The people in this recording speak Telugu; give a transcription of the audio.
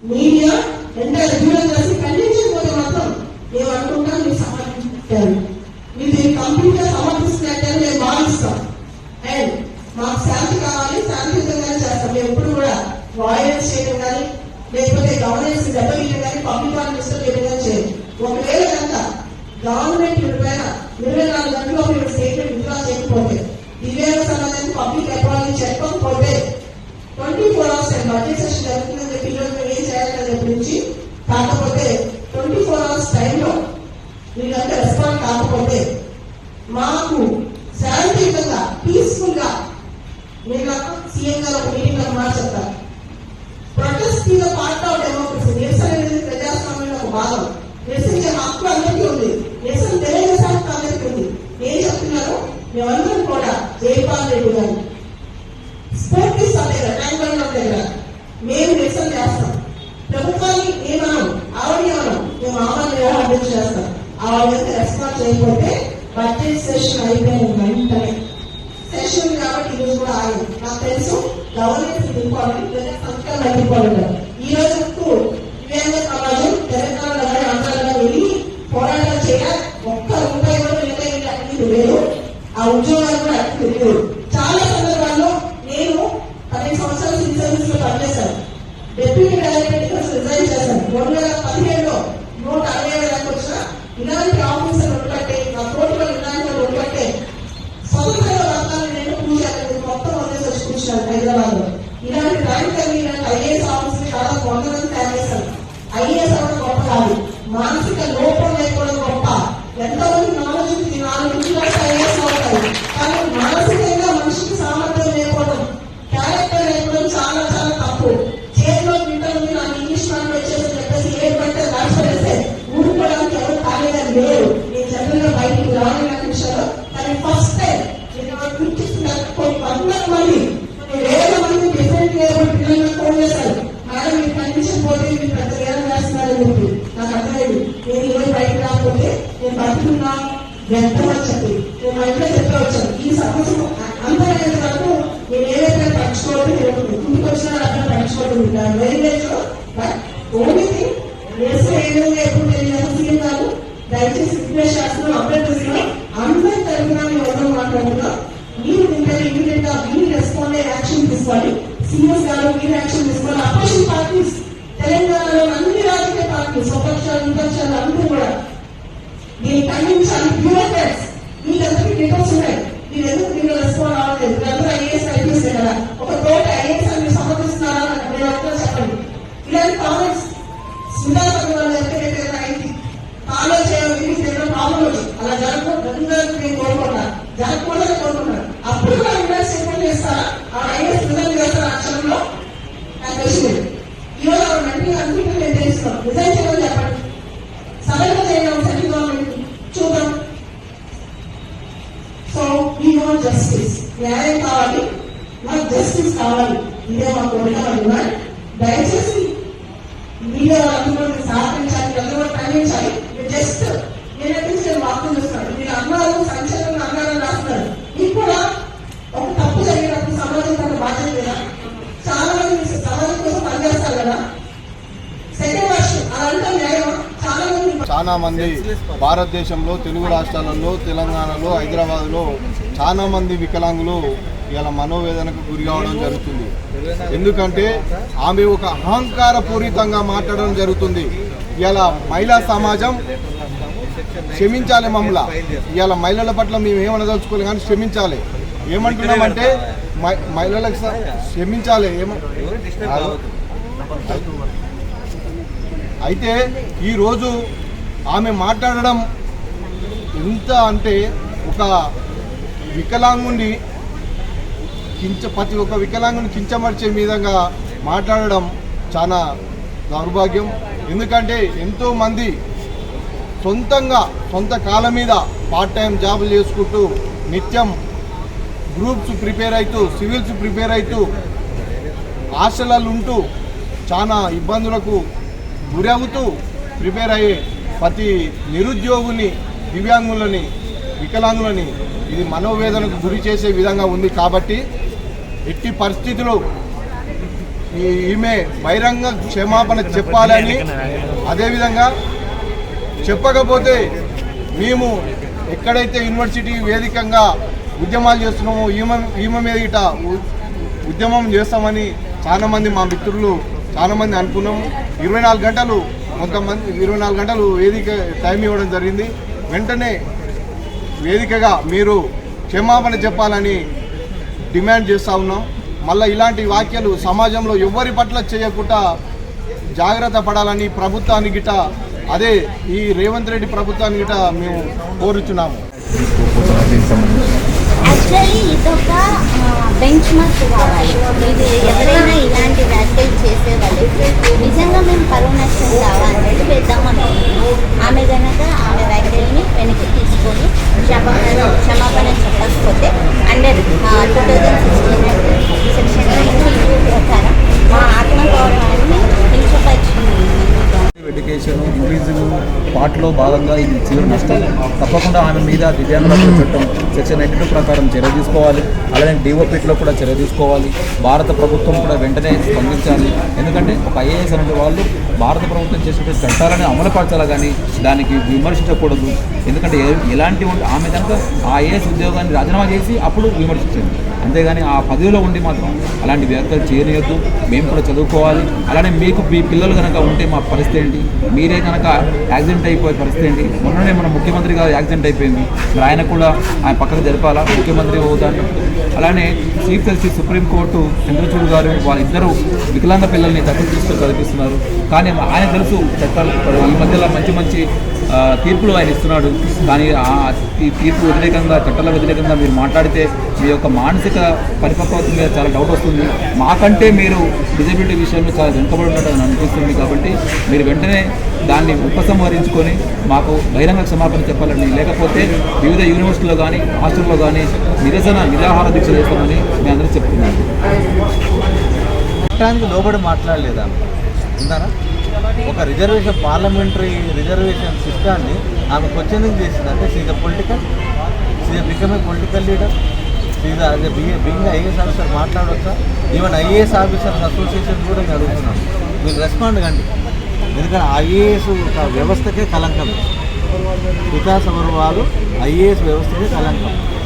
మీడియా ఎంటర్ బ్యూరోక్రసీ ఖండించకపోతే మాత్రం మేము అనుకుంటాం మీరు సమర్థించారు, మీరు కంప్లీట్ గా సమర్థిస్తున్నట్టు మేము భావిస్తాం. అండ్ మాకు శాంతి కావాలి, శాంతియుతంగానే చేస్తాం. మేము ఎప్పుడు కూడా వాయిలెన్స్ చేయడం కానీ లేకపోతే గవర్నెన్స్ దెబ్బతీయడం కానీ పబ్లిక్ వారిని డిస్టర్బ్ చేయడం కానీ చేయదు. ఒకవేళ కనుక గవర్నమెంట్ పైన 24 గంటల్లో మీరు స్టేట్మెంట్ విత్డ్రా చేయకపోతే, దివ్యాంగ సమాజానికి పబ్లిక్ అపాయింట్ చెప్పకపోతే 24 hours బడ్జెట్ సెషన్ జరుగుతుందని చెప్పి ఈరోజు ఏం చేయాలనే గురించి, కాకపోతే 24 hours టైంలో వీళ్ళంతా రెస్పాండ్ కాకపోతే మాకు శాంతియుతంగా పీస్ఫుల్ గా నేను సీఎం గారు ఒక మీటింగ్ లో మాట చెప్తాను. ప్రొటెస్ట్ కి పార్ట్ ఆఫ్ డెమోక్రసీ. నిరసన అనేది ప్రజాస్వామ్యంలో ఒక భాగం. నిరసించే హక్కు అందరికీ ఉంది, నిరసన తెలియజేసే హక్కు అందరికీ ఉంది. ఏం చెప్తున్నారు, మేమందరం కూడా జైపాల్ రెడ్డి గారు స్ఫూర్తిస్తాం దగ్గర ట్యాంక్ బండ్ దగ్గర మేము నిరసన చేస్తాం. ప్రభుత్వాన్ని ఏమనం ఆవడేమనం మేము ఆమెను వ్యవహారం చేస్తాం. ఆవిడ రెస్పాన్స్ చేయకపోతే బడ్జెట్ సెషన్ అయిపోయిన వెంటనే సెషన్ కాబట్టి ఈరోజు కూడా ఆగింది. నాకు తెలుసు గవర్నెన్స్ ఇంపార్టెంట్, సంస్కరణ ఇంపార్టెంట్. ఈ రోజు దివ్యాంగ సమాజం తెలంగాణలో కానీ ఆంధ్రాలో వెళ్ళి పోరాటాలు చేయాలి. ఒక్క రూపాయి కూడా నిలబడి లేదు, ఆ ఉద్యోగాలు కూడా అట్టి లేదు. చాలా సందర్భాల్లో నేను 10 సంవత్సరాలు సివిల్ సర్వీస్ లో పనిచేశాను. డిప్యూటీ డైరెక్టర్ రిజైన్ చేశాను. 2017లో 160,000 వచ్చిన ఇలాంటి ఆఫీసర్ ఉండబట్టే, నా కోర్టులో ఇలాంటి ఉండబట్టే స్వతంత్ర వర్గాన్ని నేను పూజ మొత్తం వదిలేసి వచ్చి కూర్చున్నాను హైదరాబాద్ లో. ఇలాంటి ర్యాంక్ ఇలాంటి ఐఏఎస్ ఆఫీసర్ చాలా 100 మంది తయారు చేశాను. ఐఏఎస్ అవ్వడం గొప్ప కాదు, మానసిక లోపం లేకపోవడం గొప్ప. ఎంతమంది నాలెడ్జ్ 4 ఐఏఎస్ అవుతారు, కానీ మానసికంగా మనిషికి సామర్థ్యం లేకపోవడం, క్యారెక్టర్ లేకపోవడం చాలా చాలా తప్పు. చేతిలో ఇంటర్వ్యూ నాకు ఇంగ్లీష్ మాట్లాడి వచ్చేసి చెప్పేసి ఏం పడితే రాసిపడేస్తే ఊరుకోవడానికి ఎవరు కాలేదని లేరు. నేను జనరల్ గా బయటికి రాని విషయంలో, కానీ ఫస్ట్ టైం కొన్ని 100 మంది 1000 మంది డిఫరెంట్ పిల్లలకు ఫోన్ చేశారు. మేడం మీరు కనిపించకపోతే మీరు పెద్ద ఏం చేస్తున్నారని చెప్పి నాకు అర్థమైంది. నేను ఈరోజు బయటకు రాకపోతే నేను బతుకున్నా వ్యక్తమని చెప్పి నేను మా ఇంట్లో చెప్పే వచ్చాను. ఈ సమస్య అంతరైన వరకు నేను ఏదైతే పంచుకోవడం ఇంటికి వచ్చినా అక్కడ పంచుకోవడం వేరేజ్ లో. బట్ ఓన్లీ థింగ్ వేస్తే ఏ విధంగా ఎప్పుడు తెలియదు సీఎం గారు దయచేసి రిక్వెస్ట్ చేస్తున్నాం. అభ్యర్థులు అందరి తరఫున మేము మాట్లాడుతున్నాం. మీరు తింటే ఇమీడియట్ గా మీరు రెస్పాండ్ అయ్యే యాక్షన్ తీసుకోవాలి. సీఎస్ గారు మీరు యాక్షన్ తీసుకోవాలి. అపోజిషన్ పార్టీస్ తెలంగాణలో అన్ని రాజకీయ పార్టీలు స్వపక్షాలు విపక్షాలు అందరూ కూడా దీన్ని ఖండించాలి. బ్యూరోక్రాట్స్ వీళ్ళందరికీ డీటెయిల్స్ ఉన్నాయి. మీరు ఎందుకు దీనిలో రెస్పాండ్ అవ్వలేదు? మీరందరూ ఐఏఎస్ ఐపీఎస్ కదా, ఒక తోట ఐఏఎస్ అని సమర్థిస్తున్నారా నేను అందరూ చెప్పండి. ఇలాంటి కామెంట్స్ సుధాకర్ వాళ్ళు ఎక్కడైతే అయింది ఫాలో చేయాలి. ప్రాబ్లం వచ్చి అలా జరగకూడదు నేను కోరుకుంటాను, జరగకూడదని కోరుకుంటాను. అప్పుడు కూడా యూనివర్సిటీ చెప్పండి చేస్తారా? ఆ ఐఏఎస్ రిజైన్ చేస్తారా? అక్షరంలో నాకు తెలిసింది. ఈరోజు ఆవిడ వెంటనే అనుకుంటే నేను తెలుస్తున్నాను. రిజైన్ చేయమని చెప్పండి, సడన్గా చేయండి సెంట్రల్ గవర్నమెంట్ చూద్దాం. సో వీ వాంట్ జస్టిస్, న్యాయం కావాలి, మాకు జస్టిస్ కావాలి. ఇదే మా కోరిక, మా డిమాండ్. దయచేసి మీడియా వాళ్ళందరూ సహకరించాలి, అందరూ ఖండించాలి. జస్ట్ నేను వార్తలు చూస్తున్నాను, మీరు అన్నారు సంచలనం అన్నారని రాస్తున్నారు. మీకు కూడా ఒక తప్పు జరిగినప్పుడు సమాజం తన బాధ్యత లేదా? చాలా మంది సమాజం కోసం పనిచేస్తారు కదా. సెకండ్ వర్షం అదంతా న్యాయమా? చాలా మంది భారతదేశంలో తెలుగు రాష్ట్రాలలో తెలంగాణలో హైదరాబాద్లో చాలా మంది వికలాంగులు ఇలా మనోవేదనకు గురి కావడం జరుగుతుంది. ఎందుకంటే ఆమె ఒక అహంకార పూరితంగా మాట్లాడడం జరుగుతుంది. ఇలా మహిళా సమాజం క్షమించాలి మమ్మల్ని. ఇవాళ మహిళల పట్ల మేము ఏమనదలుచుకోవాలి కానీ క్షమించాలి. ఏమంటున్నామంటే మహిళలకు క్షమించాలి. అయితే ఈరోజు ఆమె మాట్లాడడం ఎంత అంటే ఒక వికలాంగుని ప్రతి ఒక్క వికలాంగుని కించమర్చే విధంగా మాట్లాడడం చాలా దౌర్భాగ్యం. ఎందుకంటే ఎంతోమంది సొంత కాళ్ళ మీద పార్ట్ టైం జాబులు చేసుకుంటూ నిత్యం గ్రూప్స్ ప్రిపేర్ అవుతూ సివిల్స్ ప్రిపేర్ అవుతూ హాస్టల్లో ఉంటూ చాలా ఇబ్బందులకు గురవుతూ ప్రిపేర్ అయ్యే ప్రతి నిరుద్యోగుని, దివ్యాంగులని, వికలాంగులని ఇది మనోవేదనకు గురి చేసే విధంగా ఉంది. కాబట్టి ఎట్టి పరిస్థితుల్లో ఈమె బహిరంగ క్షమాపణ చెప్పాలని, అదేవిధంగా చెప్పకపోతే మేము ఎక్కడైతే యూనివర్సిటీ వేదికంగా ఉద్యమాలు చేస్తున్నామో ఈమె మీద ఇట ఉద్యమం చేస్తామని చాలామంది మా మిత్రులు చాలామంది అనుకున్నాము. 24 గంటలు కొంతమంది 24 గంటలు వేదిక టైం ఇవ్వడం జరిగింది. వెంటనే వేదికగా మీరు క్షమాపణ చెప్పాలని డిమాండ్ చేస్తూ ఉన్నాం. మళ్ళీ ఇలాంటి వ్యాఖ్యలు సమాజంలో ఎవరి పట్ల చేయకుండా జాగ్రత్త పడాలని ప్రభుత్వాన్ని గిట, అదే ఈ రేవంత్ రెడ్డి ప్రభుత్వాన్ని గిట మేము కోరుచున్నాము. యాక్చువల్లీ ఇదొక బెంచ్ మార్క్ కావాలి. ఇది ఎవరైనా ఇలాంటి వ్యాఖ్యలు చేసేవాళ్ళు నిజంగా మేము పరువు నష్టం కావాలనేది వేద్దామనుకుంటున్నాం. ఆమె కనుక ఆమె వ్యాఖ్యల్ని వెనక్కి తీసుకొని క్షమాపణ చెప్పకపోతే అండర్ 2016 సెక్షన్ 92 ప్రకారం మా ఆత్మగౌరవాన్ని కించపరిచింది. ఎడ్యుకేషన్ ఇంక్రీజింగ్ పార్ట్లో భాగంగా ఇది తీవ్ర నష్టం. తప్పకుండా ఆమె మీద దివ్యాంగుల చట్టం సెక్షన్ 92 ప్రకారం చర్య తీసుకోవాలి. అలానే డిఓపిట్లో కూడా చర్య తీసుకోవాలి. భారత ప్రభుత్వం కూడా వెంటనే స్పందించాలి. ఎందుకంటే ఒక ఐఏఎస్ అనే వాళ్ళు భారత ప్రభుత్వం చేసిన చట్టాలను అమలుపరచాలి, కానీ దానికి విమర్శించకూడదు. ఎందుకంటే ఎలాంటి ఆమె కనుక ఆ ఐఏఎస్ ఉద్యోగాన్ని రాజీనామా చేసి అప్పుడు విమర్శించింది. అంతేగాని ఆ పదవిలో ఉండి మాత్రం అలాంటి వ్యాఖ్యలు చేయనియొద్దు. మేము కూడా చదువుకోవాలి. అలానే మీకు మీ పిల్లలు కనుక ఉంటే మా పరిస్థితి ఏంటి? మీరే కనుక యాక్సిడెంట్ అయిపోయే పరిస్థితి ఏంటి? మొన్ననే మన ముఖ్యమంత్రి గారు యాక్సిడెంట్ అయిపోయింది. మరి ఆయన కూడా ఆయన పక్కకు జరపాలా ముఖ్యమంత్రి హోదాన్ని? అలానే చీఫ్ జస్టిస్ సుప్రీంకోర్టు చంద్రచూడ్ గారు వాళ్ళిద్దరూ వికలాంగ పిల్లల్ని తీసుకొని చదివిస్తున్నారు. కానీ ఆయన తెలుసు చట్టాలు ఈ మధ్యలో మంచి మంచి తీర్పులు ఆయన ఇస్తున్నాడు. కానీ ఈ తీర్పు వ్యతిరేకంగా చట్టాల వ్యతిరేకంగా మీరు మాట్లాడితే మీ యొక్క మానసిక పరిపక్వత మీద చాలా డౌట్ వస్తుంది. మాకంటే మీరు డిజబిలిటీ విషయంలో చాలా వెనుకబడి ఉన్నట్టు అనిపిస్తుంది. కాబట్టి మీరు వెంటనే దాన్ని ఉపసంహరించుకొని మాకు బహిరంగ క్షమాపణ చెప్పాలని, లేకపోతే వివిధ యూనివర్సిటీలో కానీ హాస్టల్లో కానీ నిరాహార దీక్ష చేస్తామని మేము అందరూ చెప్తున్నాము. చట్టానికి లోబడి మాట్లాడలేదా ఉందారా? ఒక రిజర్వేషన్ పార్లమెంటరీ రిజర్వేషన్ సిస్టాన్ని ఆమె క్వశ్చనింగ్ చేసిందంటే she's political, she's become a political leader, she's as being IAS officer మాట్లాడవచ్చా? ఈవెన్ ఐఏఎస్ ఆఫీసర్స్ అసోసియేషన్ కూడా నేను అడుగుతున్నాను, మీరు రెస్పాండ్ కండి. ఎందుకంటే ఐఏఎస్ వ్యవస్థకే కలంకం. వికాస్ అగర్వాల్ ఐఏఎస్ వ్యవస్థకే కలంకం.